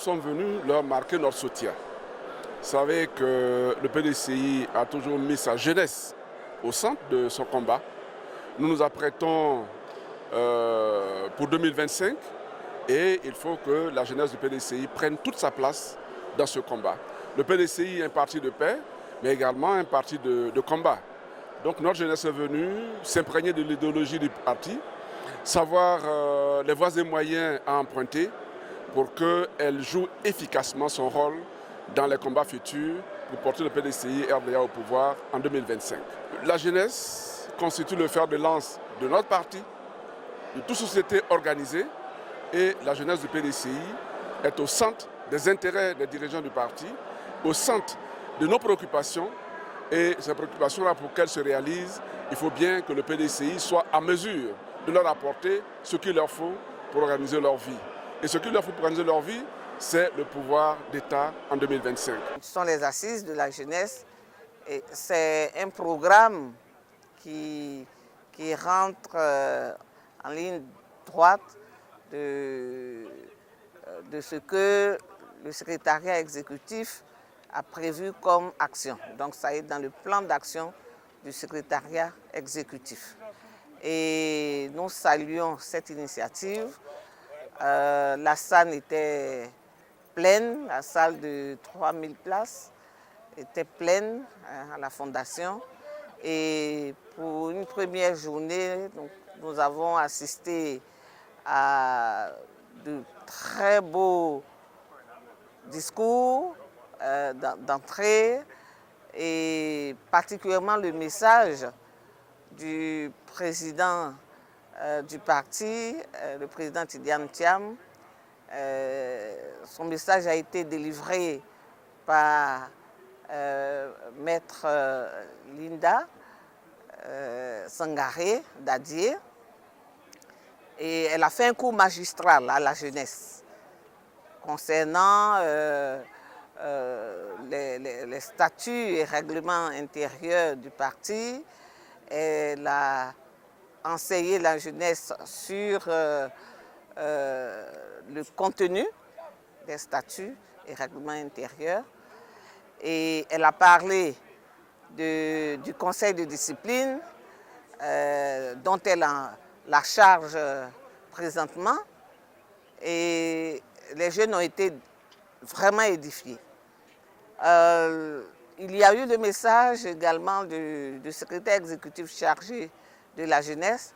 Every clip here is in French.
sommes venus leur marquer notre soutien. Vous savez que le PDCI a toujours mis sa jeunesse au centre de son combat. Nous nous apprêtons pour 2025 et il faut que la jeunesse du PDCI prenne toute sa place dans ce combat. Le PDCI est un parti de paix, mais également un parti de combat. Donc notre jeunesse est venue s'imprégner de l'idéologie du parti, savoir les voies et moyens à emprunter pour qu'elle joue efficacement son rôle dans les combats futurs pour porter le PDCI RDA au pouvoir en 2025. La jeunesse constitue le fer de lance de notre parti, de toute société organisée, et la jeunesse du PDCI est au centre des intérêts des dirigeants du parti, au centre de nos préoccupations. Et ces préoccupations-là, pour qu'elles se réalisent, il faut bien que le PDCI soit à mesure de leur apporter ce qu'il leur faut pour organiser leur vie. Et ce qu'il leur faut pour organiser leur vie, c'est le pouvoir d'État en 2025. Ce sont les assises de la jeunesse et c'est un programme qui rentre en ligne droite de ce que le secrétariat exécutif a prévu comme action. Donc ça est dans le plan d'action du secrétariat exécutif. Et nous saluons cette initiative. La salle était pleine, la salle de 3000 places était pleine à la fondation. Et pour une première journée, nous avons assisté à de très beaux discours d'entrée et particulièrement le message du président du parti, le président Tidjane Thiam. Son message a été délivré par maître Linda Sangaré Dadié et elle a fait un cours magistral à la jeunesse concernant les statuts et règlements intérieurs du parti. Elle a enseigné la jeunesse sur le contenu des statuts et règlements intérieurs. Et elle a parlé du conseil de discipline dont elle a la charge présentement. Et les jeunes ont été vraiment édifiés. Il y a eu le message également du secrétaire exécutif chargé de la jeunesse,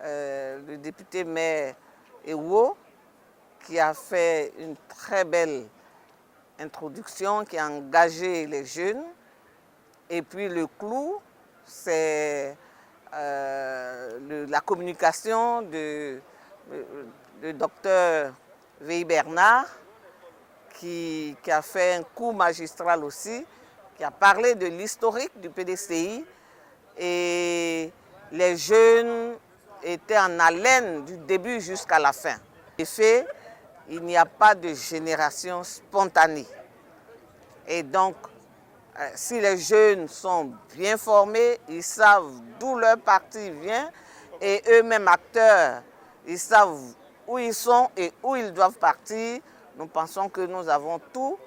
le député maire Ewo, qui a fait une très belle introduction, qui a engagé les jeunes. Et puis le clou, c'est la communication de docteur Veil Bernard, qui a fait un cours magistral aussi, qui a parlé de l'historique du PDCI. Et les jeunes étaient en haleine du début jusqu'à la fin. En effet, il n'y a pas de génération spontanée. Et donc, si les jeunes sont bien formés, ils savent d'où leur parti vient et eux-mêmes acteurs, ils savent où ils sont et où ils doivent partir. Nous pensons que nous avons tout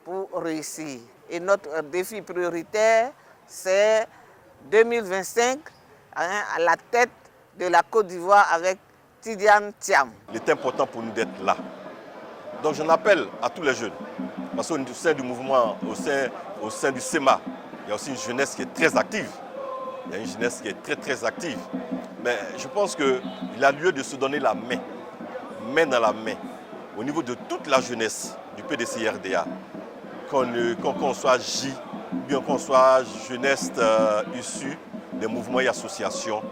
pour réussir. Et notre défi prioritaire, c'est 2025 à la tête de la Côte d'Ivoire avec Tidjane Thiam. Il est important pour nous d'être là. Donc j'en appelle à tous les jeunes. Parce qu'au sein du mouvement, au sein du SEMA, il y a aussi une jeunesse qui est très active. Il y a une jeunesse qui est très active. Mais je pense qu'il a lieu de se donner la main, main dans la main, au niveau de toute la jeunesse du PDCI RDA. Qu'on soit J, bien qu'on soit jeunesse issue des mouvements et associations,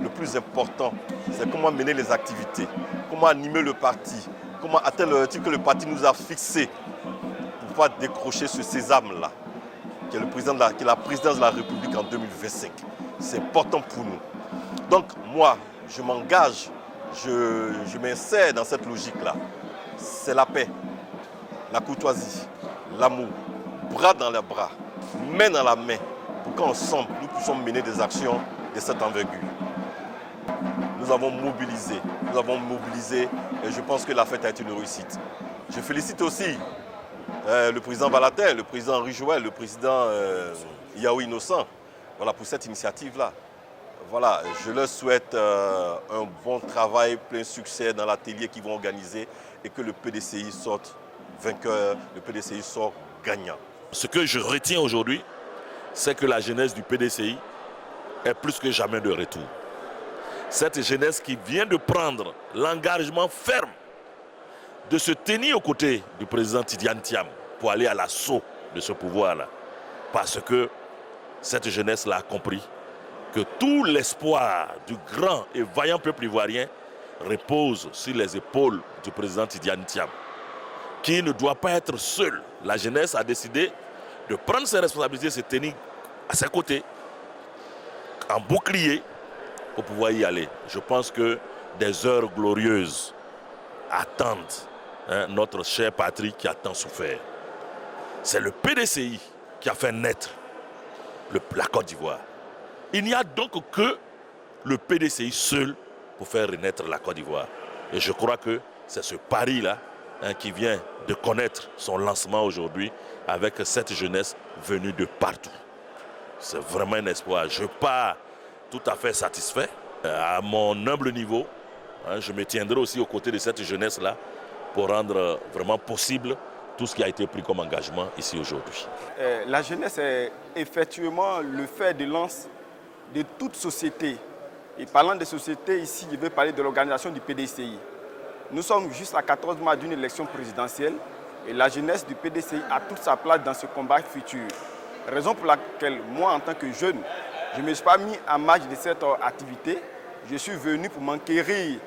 le plus important, c'est comment mener les activités, comment animer le parti, comment atteindre l'objectif que le parti nous a fixé pour pouvoir décrocher ce sésame-là, qui est la présidence de la République en 2025. C'est important pour nous. Donc moi, je m'engage, je m'insère dans cette logique-là. C'est la paix, la courtoisie, l'amour, bras dans les bras, main dans la main, pour qu'ensemble, nous puissions mener des actions de cette envergure. Nous avons mobilisé et je pense que la fête a été une réussite. Je félicite aussi le président Balatin, le président Henri Joël, le président Yao Innocent, voilà, pour cette initiative-là. Voilà, je leur souhaite un bon travail, plein succès dans l'atelier qu'ils vont organiser et que le PDCI sorte vainqueur, le PDCI sort gagnant. Ce que je retiens aujourd'hui, c'est que la jeunesse du PDCI est plus que jamais de retour. Cette jeunesse qui vient de prendre l'engagement ferme de se tenir aux côtés du président Tidiane Thiam pour aller à l'assaut de ce pouvoir-là. Parce que cette jeunesse-là a compris que tout l'espoir du grand et vaillant peuple ivoirien repose sur les épaules du président Tidiane Thiam, qui ne doit pas être seul. La jeunesse a décidé de prendre ses responsabilités, de se tenir à ses côtés, en bouclier, pour pouvoir y aller. Je pense que des heures glorieuses attendent notre chère patrie qui a tant souffert. C'est le PDCI qui a fait naître la Côte d'Ivoire. Il n'y a donc que le PDCI seul pour faire renaître la Côte d'Ivoire. Et je crois que c'est ce pari-là qui vient de connaître son lancement aujourd'hui avec cette jeunesse venue de partout. C'est vraiment un espoir. Je pars tout à fait satisfait. À mon humble niveau, je me tiendrai aussi aux côtés de cette jeunesse-là pour rendre vraiment possible tout ce qui a été pris comme engagement ici aujourd'hui. La jeunesse est effectivement le fer de lance de toute société. Et parlant de société, ici, je vais parler de l'organisation du PDCI. Nous sommes juste à 14 mois d'une élection présidentielle et la jeunesse du PDCI a toute sa place dans ce combat futur. Raison pour laquelle, moi, en tant que jeune, je ne me suis pas mis en marge de cette activité. Je suis venu pour m'enquérir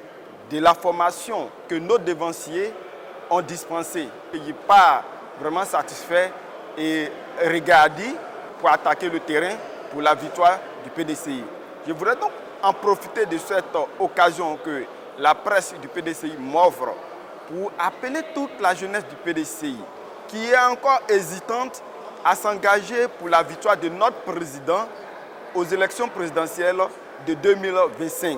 de la formation que nos devanciers ont dispensée. Je n'ai pas vraiment satisfait et regardé pour attaquer le terrain pour la victoire du PDCI. Je voudrais donc en profiter de cette occasion que la presse du PDCI m'offre pour appeler toute la jeunesse du PDCI qui est encore hésitante à s'engager pour la victoire de notre président aux élections présidentielles de 2025.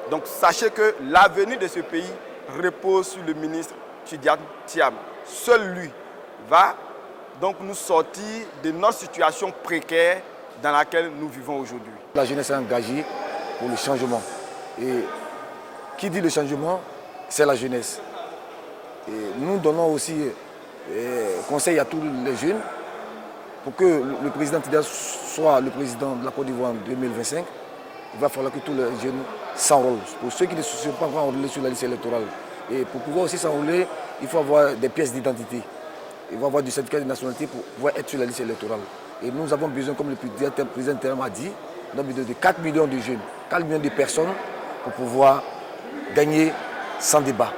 Donc sachez que l'avenir de ce pays repose sur le ministre Tidiane Thiam. Seul lui va donc nous sortir de notre situation précaire dans laquelle nous vivons aujourd'hui. La jeunesse est engagée pour le changement. Et qui dit le changement, c'est la jeunesse. Et nous donnons aussi conseil à tous les jeunes pour que le président Tidiane soit le président de la Côte d'Ivoire en 2025. Il va falloir que tous les jeunes s'enrôlent. Pour ceux qui ne sont pas encore enrôlés sur la liste électorale. Et pour pouvoir aussi s'enrôler, il faut avoir des pièces d'identité. Il faut avoir du certificat de nationalité pour pouvoir être sur la liste électorale. Et nous avons besoin, comme le président Thiam a dit, de 4 millions de jeunes, 4 millions de personnes pour pouvoir gagner sans débat.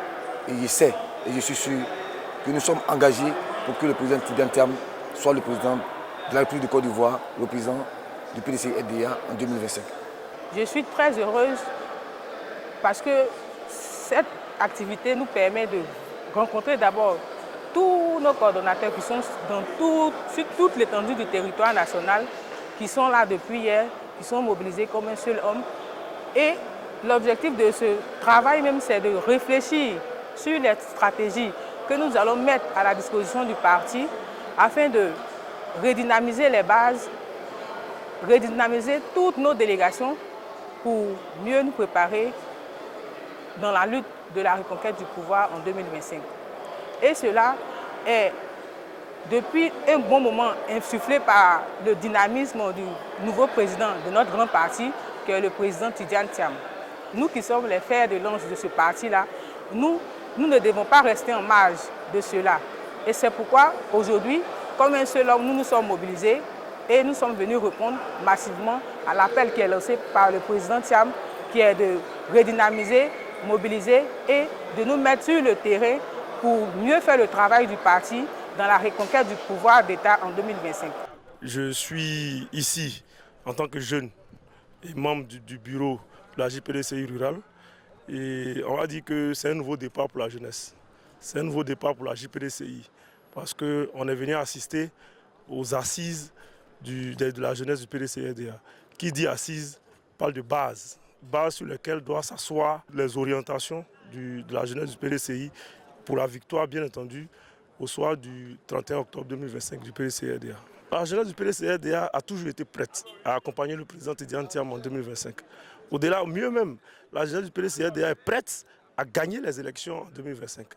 Et je sais, et je suis sûr que nous sommes engagés pour que le président Tidiane Thiam soit le président de la République de Côte d'Ivoire, le président du PDCI-RDA en 2025. Je suis très heureuse parce que cette activité nous permet de rencontrer d'abord tous nos coordonnateurs qui sont sur toute l'étendue du territoire national, qui sont là depuis hier, qui sont mobilisés comme un seul homme. Et l'objectif de ce travail même, c'est de réfléchir sur les stratégies que nous allons mettre à la disposition du parti afin de redynamiser les bases, redynamiser toutes nos délégations pour mieux nous préparer dans la lutte de la reconquête du pouvoir en 2025. Et cela est depuis un bon moment insufflé par le dynamisme du nouveau président de notre grand parti, qui est le président Tidiane Thiam. Nous qui sommes les fers de lance de ce parti-là, nous ne devons pas rester en marge de cela. Et c'est pourquoi aujourd'hui, comme un seul homme, nous nous sommes mobilisés et nous sommes venus répondre massivement à l'appel qui est lancé par le président Thiam, qui est de redynamiser, mobiliser et de nous mettre sur le terrain pour mieux faire le travail du parti dans la reconquête du pouvoir d'État en 2025. Je suis ici en tant que jeune et membre du bureau de la JPDCI rurale. Et on a dit que c'est un nouveau départ pour la jeunesse. C'est un nouveau départ pour la JPDCI parce qu'on est venu assister aux assises de la jeunesse du PDCI-RDA. Qui dit assises parle de base sur lesquelles doivent s'asseoir les orientations de la jeunesse du PDCI pour la victoire, bien entendu, au soir du 31 octobre 2025 du PDCRDA. La jeunesse du PDCRDA a toujours été prête à accompagner le président Tidiane Thiam en 2025. Au-delà, mieux même, la jeunesse du PDCRDA est prête à gagner les élections en 2025.